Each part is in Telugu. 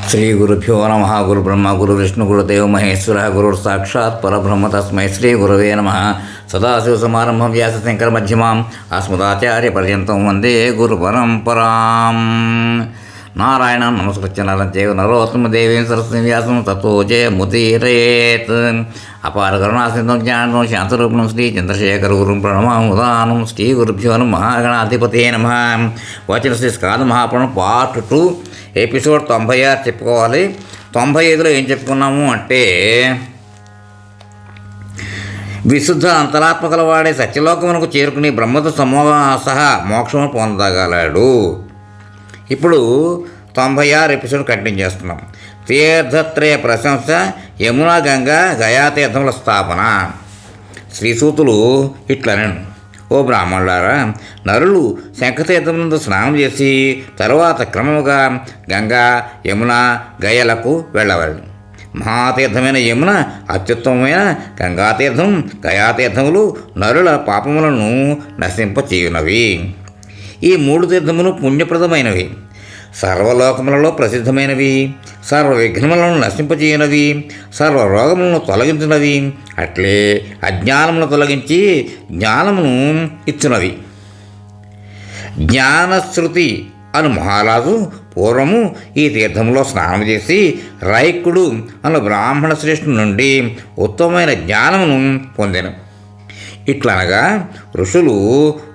శ్రీ గురుభ్యో నమ. గురు బ్రహ్మ గురు విష్ణు గురుదేవ మహేశ్వర గురు సాక్షాత్ పరబ్రహ్మ తస్మై శ్రీ గురవే నమ. సదాశివసమారంభం వ్యాసశంకర మధ్యమాం అస్మదాచార్య పర్యంతం వందే గురు పరంపరాం. నారాయణం నమస్కృత్య నరం చైవ నరోత్తమ దేవీం సరస్వతీం వ్యాసం తతో జయముదీరయేత్. అపార కరుణాసింధం జ్ఞానం శాంతరూపణం శ్రీ చంద్రశేఖర గురుం ప్రణమాముదానం. శ్రీ గురుభ్యో నమః. గణాధిపతే నమః. వచన శ్రీ స్కాంద మహాపురాణం పార్ట్ 2 ఎపిసోడ్ 96 చెప్పుకోవాలి. 95లో ఏం చెప్పుకున్నాము అంటే, విశుద్ధ అంతరాత్మకల వాడే సత్యలోకమునకు చేరుకుని బ్రహ్మతో సహా మోక్షమును పొందగలడు. ఇప్పుడు 96 ఎపిసోడ్ కంటిన్యూ చేస్తున్నాం. తీర్థత్రయ ప్రశంస, యమునా గంగా గయాతీర్థముల స్థాపన. శ్రీసూతులు ఇట్లనను: ఓ బ్రాహ్మణులారా, నరులు శంఖతీర్థమునందు స్నానం చేసి తరువాత క్రమముగా గంగా, యమున, గయలకు వెళ్ళవలెను. మహాతీర్థమైన యమున, అత్యుత్తమమైన గంగాతీర్థం, గయాతీర్థములు నరుల పాపములను నశింపచేయునవి. ఈ 3 తీర్థములు పుణ్యప్రదమైనవి, సర్వలోకములలో ప్రసిద్ధమైనవి, సర్వ విఘ్నములను నశింపచేయనవి, సర్వ రోగములను తొలగించినవి, అట్లే అజ్ఞానమును తొలగించి జ్ఞానమును ఇచ్చునవి. జ్ఞానశ్రుతి అను మహారాజు పూర్వము ఈ తీర్థములో స్నానం చేసి రైకుడు అను బ్రాహ్మణ శ్రేష్ఠుని నుండి ఉత్తమమైన జ్ఞానమును పొందెను. ఇట్లనగా ఋషులు: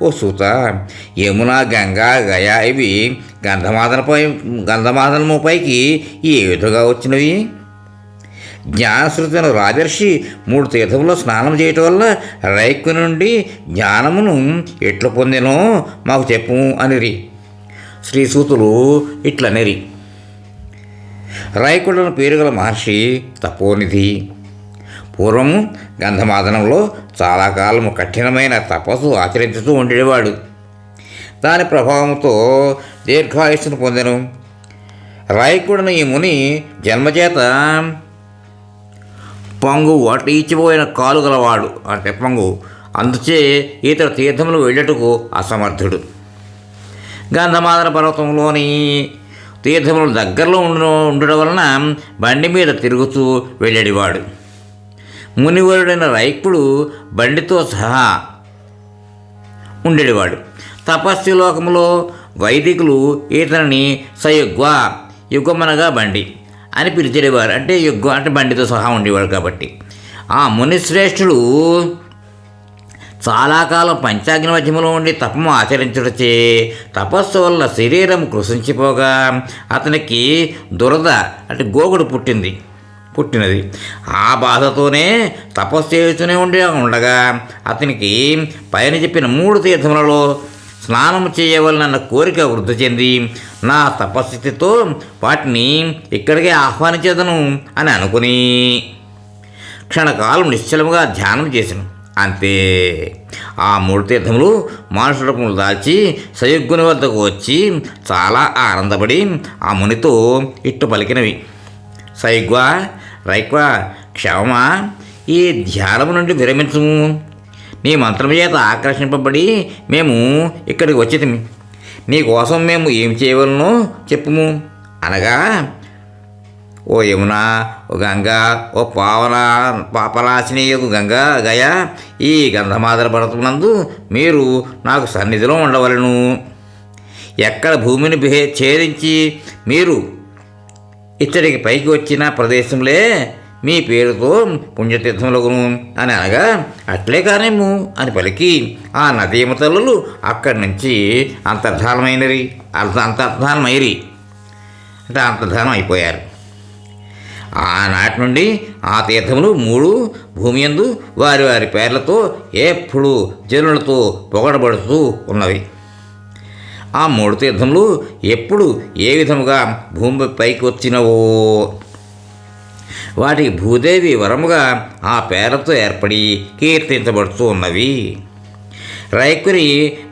ఓ సూత, యమున, గంగా, గయ ఇవి గంధమాదనముపైకి ఏ విధంగా వచ్చినవి? జ్ఞానశ్రుతి అను రాజర్షి 3 తీర్థములో స్నానం చేయటం వల్ల రైకు నుండి జ్ఞానమును ఎట్లు పొందెనో మాకు చెప్పు అనిరి. శ్రీసూతులు ఇట్లనిరి: రైకుడను పేరుగల మహర్షి తపోనిధి పూర్వము గంధమాదనంలో చాలా కాలము కఠినమైన తపస్సు ఆచరించుతూ ఉండేవాడు. దాని ప్రభావంతో దీర్ఘాయుష్ను పొందెను. రైకుడను ఈ ముని జన్మచేత పొంగు ఈచిపోయిన కాలు గలవాడు, అంటే పొంగు. అందుచే ఇతర తీర్థములు వెళ్ళటకు అసమర్థుడు. గంధమాదన పర్వతంలోని తీర్థములు దగ్గరలో ఉండడం వలన బండి మీద తిరుగుతూ వెళ్ళేవాడు. మునివరుడైన రైకుడు బండితో సహా ఉండేవాడు. తపస్సులోకములో వైదికులు ఇతనిని సయుగ్వ, యుగమనగా బండి అని పిలిచేవారు. అంటే యుగ్గ అంటే బండితో సహా ఉండేవాడు కాబట్టి. ఆ మునిశ్రేష్ఠుడు చాలా కాలం పంచాగ్ని మధ్యములో ఉండి తపము ఆచరించుటచే తపస్సు వల్ల శరీరం కృషించిపోగా అతనికి దురద అంటే గోగుడు పుట్టినది. ఆ బాధతోనే తపస్సు చేస్తూనే ఉండగా అతనికి పైన చెప్పిన 3 తీర్థములలో స్నానం చేయవలనన్న కోరిక వృద్ధి చెంది, నా తపస్థితితో వాటిని ఇక్కడికే ఆహ్వానించేదను అని అనుకుని క్షణకాలం నిశ్చలముగా ధ్యానం చేశాను. అంతే. ఆ 3 తీర్థములు మానుషరూపములు దాల్చి సయుగ్గుని వద్దకు వచ్చి చాలా ఆనందపడి ఆ మునితో ఇట్టు పలికినవి: సయుగ్వా, రైక్వా, క్షమమా, ఈ ధ్యానము నుండి విరమించుము. నీ మంత్రము చేత ఆకర్షింపబడి మేము ఇక్కడికి వచ్చితిమి. నీకోసం మేము ఏం చేయవలనో చెప్పుము అనగా, ఓ యమున, ఓ గంగా, ఓ పాపనాశినియగు గంగా, గయ, ఈ గంధమాదన పర్వతమునందు మీరు నాకు సన్నిధిలో ఉండవలను. ఎక్కడ భూమిని ఛేదించి మీరు ఇచ్చడికి పైకి వచ్చిన ప్రదేశంలే మీ పేరుతో పుణ్యతీర్థములగును అని అనగా, అట్లే కానేము అని పలికి ఆ నదీమ తల్లులు అక్కడి నుంచి అంతర్ధానమైరి అంటే అంతర్ధానం అయిపోయారు. ఆనాటి నుండి ఆ తీర్థములు 3 భూమి యందు వారి వారి పేర్లతో ఎప్పుడు జనులతో పొగడబడుతూ ఉన్నవి. ఆ 3 తీర్థములు ఎప్పుడు ఏ విధముగా భూమి పైకి వచ్చినవో వాటికి భూదేవి వరముగా ఆ పేర్లతో ఏర్పడి కీర్తించబడుతూ ఉన్నవి. రైకుని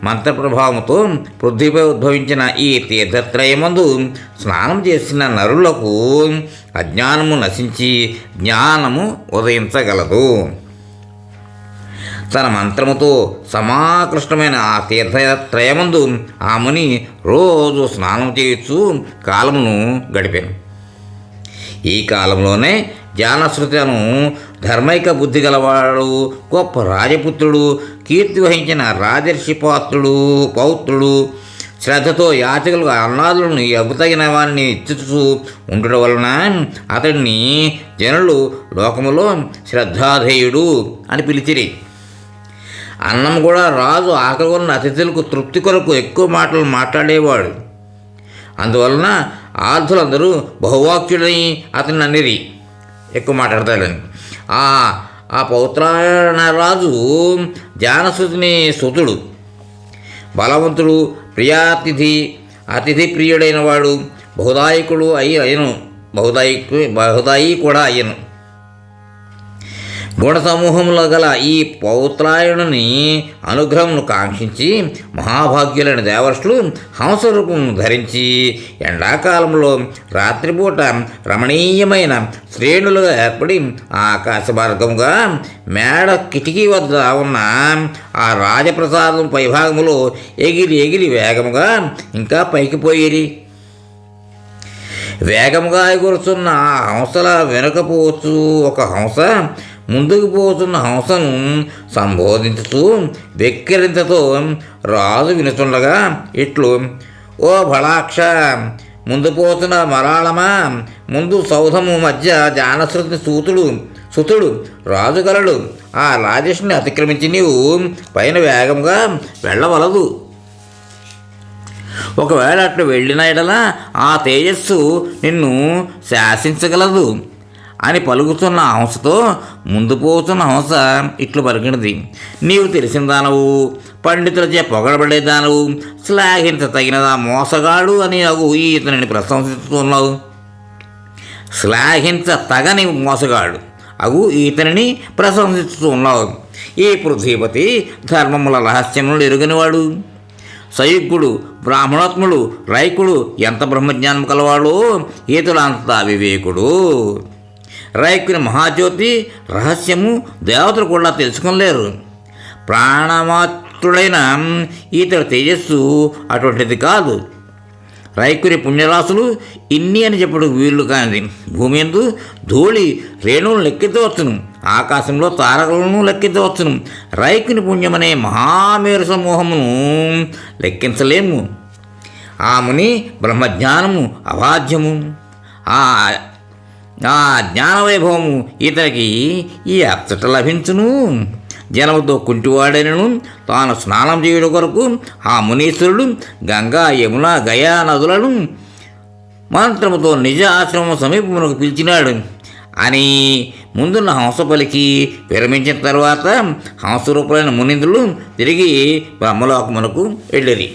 మంత్రప్రభావంతో పృథ్వీపై ఉద్భవించిన ఈ తీర్థత్రయమందు స్నానం చేసిన నరులకు అజ్ఞానము నశించి జ్ఞానము ఉదయించగలదు. తన మంత్రముతో సమాకృష్టమైన ఆ తీర్థత్రయమందు ఆ ముని రోజు స్నానం చేయొచ్చు కాలమును గడిపాను. ఈ కాలంలోనే జానశ్రుతను ధర్మైక బుద్ధి గలవాడు, గొప్ప రాజపుత్రుడు, కీర్తి వహించిన రాజర్షి పౌత్రుడు, శ్రద్ధతో యాచకులు అన్నాదులను ఎవ్వతగిన వారిని ఇచ్చుతూ ఉండడం వలన అతడిని జనులు లోకములో శ్రద్ధాధేయుడు అని పిలిచిరి. అన్నం కూడా రాజు ఆకలి ఉన్న అతిథులకు తృప్తి కొరకు ఎక్కువ మాటలు మాట్లాడేవాడు. అందువలన ఆర్ధులందరూ బహువాక్యుడని అతన్ని అన్నిరి, ఎక్కువ మాట్లాడతాడని. ఆ పౌత్రాయణ రాజు జానశ్రుతిని సుతుడు, బలవంతుడు, అతిథి ప్రియుడైన వాడు, బహుదాయి కూడా అయ్యను. గుణ సమూహంలో గల ఈ పౌత్రాయణుని అనుగ్రహమును కాంక్షించి మహాభాగ్యులైన దేవర్షులు హంసరూపం ధరించి ఎండాకాలంలో రాత్రిపూట రమణీయమైన శ్రేణులుగా ఏర్పడి ఆకాశ మార్గముగా మేడ కిటికీ వద్ద ఉన్న ఆ రాజప్రసాదం పైభాగములో ఎగిరి వేగముగా ఇంకా పైకి పోయేది. వేగముగా ఎగురుతున్న ఆ హంసల వెనుకపోవచ్చు ఒక హంస ముందుకు పోతున్న హంసను సంబోధించుతూ వెక్కిరింతతో రాజు వినుచుండగా ఇట్లు: ఓ భళాక్ష, ముందు పోతున్న మరాళమా, ముందు సౌధము మధ్య జానశ్రుతి సుతుడు రాజుగలడు. ఆ రాజేష్ని అతిక్రమించి నీవు పైన వేగంగా వెళ్ళవలదు. ఒకవేళ అట్లు వెళ్ళిన ఎడల ఆ తేజస్సు నిన్ను శాసించగలదు అని పలుకుతున్న హంసతో ముందు పోతున్న హంస ఇట్లు పలికినది: నీవు తెలిసిందానవు, పండితులచే పొగడబడేదానవు, శ్లాఘించతగినదా మోసగాడు అని ఇతనిని ప్రశంసిస్తున్నావు. శ్లాఘించతగని మోసగాడు ఇతనిని ప్రశంసిస్తున్నావు. ఈ పృథ్వీపతి ధర్మముల రహస్యములు ఎరుగనివాడు, సయుగ్గుడు, బ్రాహ్మణోత్ముడు, రైకుడు ఎంత బ్రహ్మజ్ఞానం కలవాడో ఈతడు అంత వివేకుడు. రైకుని మహాజ్యోతి రహస్యము దేవతలు కూడా తెలుసుకోలేరు. ప్రాణమాత్రుడైన ఈతడి తేజస్సు అటువంటిది కాదు. రైకుని పుణ్యరాశులు ఇన్ని అని చెప్పడం వీళ్ళు కానిది. భూమి యందు ధూళి రేణువులను లెక్కించవచ్చును, ఆకాశంలో తారకలను లెక్కించవచ్చును. రైకుని పుణ్యమనే మహామేరు సమూహమును లెక్కించలేము. ఆ ముని బ్రహ్మజ్ఞానము అబాధ్యము. ఆ జ్ఞానవైభవము ఇతనికి ఈ అచ్చట లభించును. జనముతో కుంటివాడైనను తాను స్నానం చేయడం కొరకు ఆ మునీశ్వరుడు గంగా, యమున, గయా నదులను మంత్రముతో నిజ ఆశ్రమం సమీపమునకు పిలిచినాడు అని ముందున్న హంస పలికి విరమించిన తర్వాత హంసరూపులైన మునీంద్రులు తిరిగి బ్రహ్మలోకమునకు వెళ్ళిరి.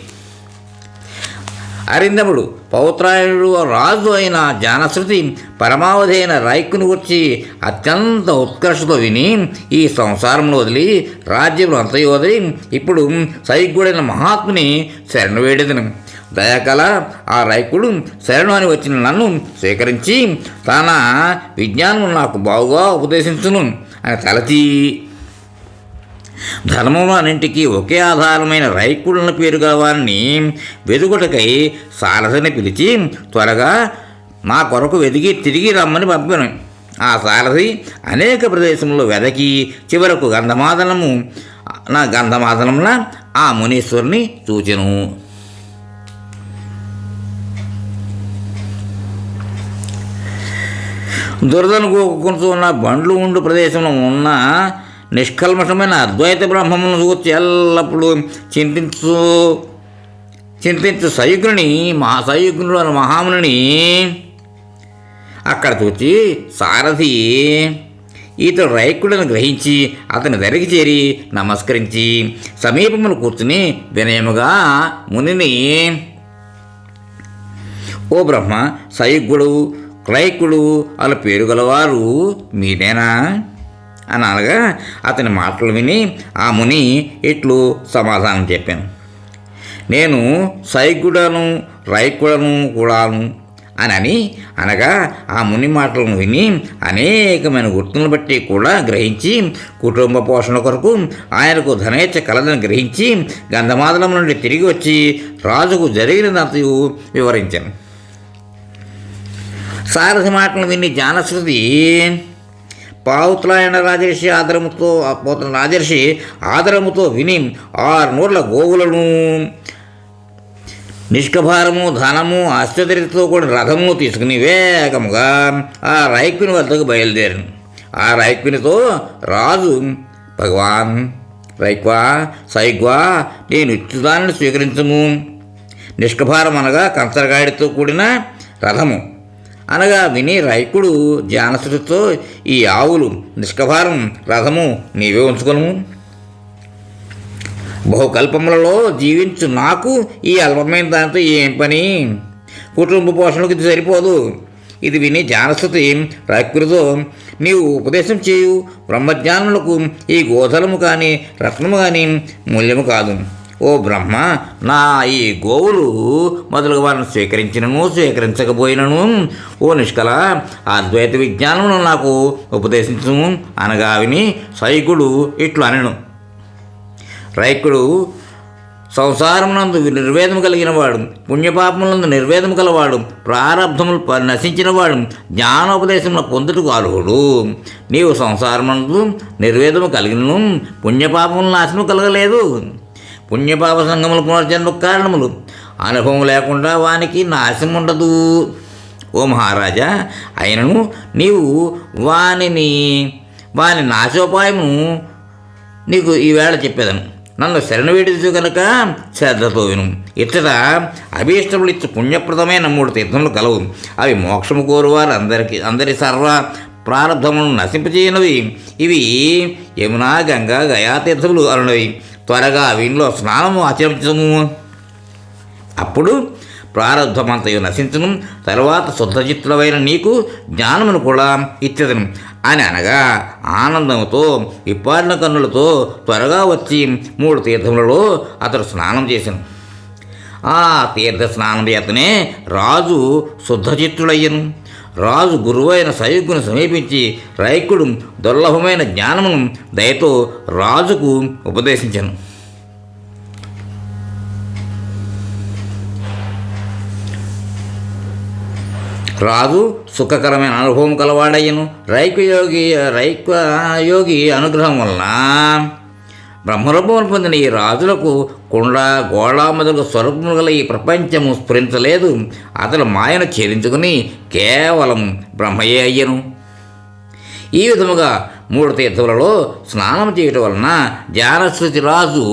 అరిందముడు పౌత్రాయుడు రాజు అయిన జానశ్రుతి పరమావధి అయిన రైకుని వచ్చి అత్యంత ఉత్కర్షతో విని ఈ సంసారంలో వదిలి రాజ్యములు అంతయు వదిలి ఇప్పుడు సైగుడైన మహాత్ముని శరణు వేడెదను. దయాకల ఆ రైకుడు శరణు అని వచ్చిన నన్ను స్వీకరించి తన విజ్ఞానము నాకు బాగుగా ఉపదేశించును అని తలచి ధర్మములన్నింటికీ ఒకే ఆధారమైన రైకుడున్న పేరు గల వారిని వెదుగుటకై సారథిని పిలిచి త్వరగా నా కొరకు వెదిగి తిరిగి రమ్మని పంపాను. ఆ సారథి అనేక ప్రదేశంలో వెదకి చివరకు గంధమాదనంలా ఆ మునీశ్వరుని చూచెను. దురదను కోరుకుంటూ ఉన్న బండ్లు ఉండు ప్రదేశంలో ఉన్న నిష్కల్మషమైన అద్వైత బ్రహ్మమును చూచి ఎల్లప్పుడూ చింతించు సయుగ్నుడు అనే మహాముని అక్కడ చూచి సారథి ఈతడు రైకుడను గ్రహించి అతని దరికి చేరి నమస్కరించి సమీపమును కూర్చుని వినయముగా మునిని: ఓ బ్రహ్మ, సయుగ్గుడు, రైకుడు అలా పేరు గలవారు మీరేనా అని అనగా అతని మాటలు విని ఆ ముని ఇట్లు సమాధానం చెప్పాను: నేను సైగుడను, రైకుడను కూడాను అని అనగా ఆ ముని మాటలను విని అనేకమైన గుర్తులను బట్టి కూడా గ్రహించి కుటుంబ పోషణ కొరకు ఆయనకు ధనేచ్ఛ కలదని గ్రహించి గంధమాదనం నుండి తిరిగి వచ్చి రాజుకు జరిగినదంతయు వివరించాను. సారథి మాటలు విని జానశ్రుతి పావుత్రాయణ రాజర్షి ఆదరముతో విని 6 నూర్ల గోవులను నిష్కభారము ధనము అశ్వదరితో కూడిన రథము తీసుకుని వేగముగా ఆ రైక్యుని వద్దకు బయలుదేరాను. ఆ రైక్యునితో రాజు, భగవాన్ రైక్వా సైగ్వా, నేను ఇచ్చుదానిని స్వీకరించము. నిష్కభారం అనగా కంచరగాడితో కూడిన రథము అనగా విని రైకుడు జానశ్రుతితో, ఈ ఆవులు నిష్కభారం రథము నీవే ఉంచుకొను. బహుకల్పములలో జీవించు నాకు ఈ అల్పమైన దానితో ఏం పని? కుటుంబ పోషణకు ఇది సరిపోదు. ఇది విని జానశ్రుతి రైకుడితో, నీవు ఉపదేశం చేయు. బ్రహ్మజ్ఞానులకు ఈ గోధలము కానీ రత్నము కానీ మూల్యము కాదు. ఓ బ్రహ్మ, నా ఈ గోవులు మొదలుగా వారిని స్వీకరించకపోయినను ఓ నిష్కల అద్వైత విజ్ఞానమును నాకు ఉపదేశించుము అనగా విని సైకుడు ఇట్లు అనెను. రైకుడు సంసారమునందు నిర్వేదము కలిగినవాడు, పుణ్యపాపములందు నిర్వేదము కలవాడు, ప్రారబ్ధములు నశించినవాడు, జ్ఞానోపదేశమును పొందుటకు అర్హుడు. నీవు సంసారమునందు నిర్వేదము కలిగినను పుణ్యపాపములు నాశనము కలగలేదు. పుణ్యపాప సంగములు పునర్జన్మకు కారణములు. అనుభవం లేకుండా వానికి నాశనం ఉండదు. ఓ మహారాజా, అయినను నీవు వాని నాశోపాయమును నీకు ఈవేళ చెప్పేదను. నన్ను శరణ వేడిచు కనుక శ్రద్ధతో విను. ఇచ్చట అభీష్టములు ఇచ్చు పుణ్యప్రదమైన 3 తీర్థములు కలవు. అవి మోక్షము కోరువారు అందరి సర్వ ప్రారంధములను నశింపచేయనవి. ఇవి యమునా, గంగా, గయా తీర్థములు అనునవి. త్వరగా వీనిలో స్నానము ఆచరించము. అప్పుడు ప్రారంధమంతయు నశించను. తరువాత శుద్ధచిత్తులమైన నీకు జ్ఞానమును కూడా ఇచ్చేదను అని అనగా ఆనందముతో విప్పారిన కన్నులతో త్వరగా వచ్చి 3 తీర్థములలో అతడు స్నానం చేశాను. ఆ తీర్థ స్నానం చేతనే రాజు శుద్ధచిత్తుడయ్యను. రాజు గురువైన సైగుని సమీపించి రైకుడు దుర్లభమైన జ్ఞానమును దయతో రాజుకు ఉపదేశించను. రాజు సుఖకరమైన అనుభవం కలవాడయ్యను. రైక్వయోగి అనుగ్రహం వలన బ్రహ్మరూపమును పొందిన ఈ రాజులకు కుండ, గోళ మొదలు స్వరూపములు గల ఈ ప్రపంచము స్ఫురించలేదు. అతడు మాయను ఛేదించుకుని కేవలం బ్రహ్మయే అయ్యను. ఈ విధముగా 3 తీర్థములలో స్నానం చేయటం వలన జానశ్రుతి రాజు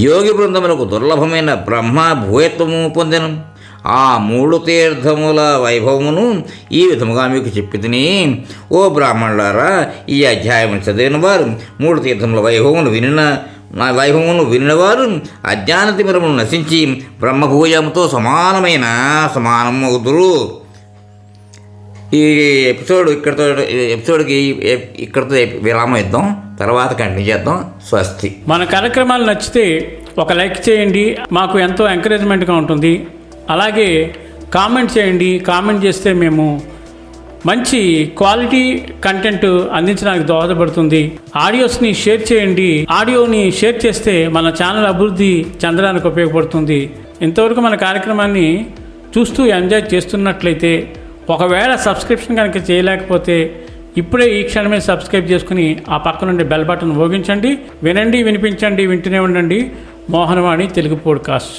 యోగి బృందములకు దుర్లభమైన బ్రహ్మ భూయత్వము పొందెను. ఆ 3 తీర్థముల వైభవమును ఈ విధముగా మీకు చెప్పితిని. ఓ బ్రాహ్మణులారా, ఈ అధ్యాయమును చదివిన వారు 3 తీర్థముల వైభవమును వినినవారు అజ్ఞాన తిమిరమును నశించి బ్రహ్మభూయముతో సమానమవుదురు. ఈ ఎపిసోడ్కి ఇక్కడితో విరామం ఇద్దాం. తర్వాత కంటిన్యూ చేద్దాం. స్వస్తి. మన కార్యక్రమాలు నచ్చితే ఒక లైక్ చేయండి, మాకు ఎంతో ఎంకరేజ్మెంట్గా ఉంటుంది. అలాగే కామెంట్ చేయండి. కామెంట్ చేస్తే మేము మంచి క్వాలిటీ కంటెంట్ అందించడానికి దోహదపడుతుంది. ఆడియోస్ని షేర్ చేయండి. ఆడియోని షేర్ చేస్తే మన ఛానల్ అభివృద్ధి చెందడానికి ఉపయోగపడుతుంది. ఇంతవరకు మన కార్యక్రమాన్ని చూస్తూ ఎంజాయ్ చేస్తున్నట్లయితే, ఒకవేళ సబ్స్క్రిప్షన్ కనుక చేయలేకపోతే ఇప్పుడే ఈ క్షణమే సబ్స్క్రైబ్ చేసుకుని ఆ పక్క నుండి బెల్ బటన్ మోగించండి. వినండి, వినిపించండి, వింటూనే ఉండండి. మోహనవాణి తెలుగు పోడ్కాస్ట్.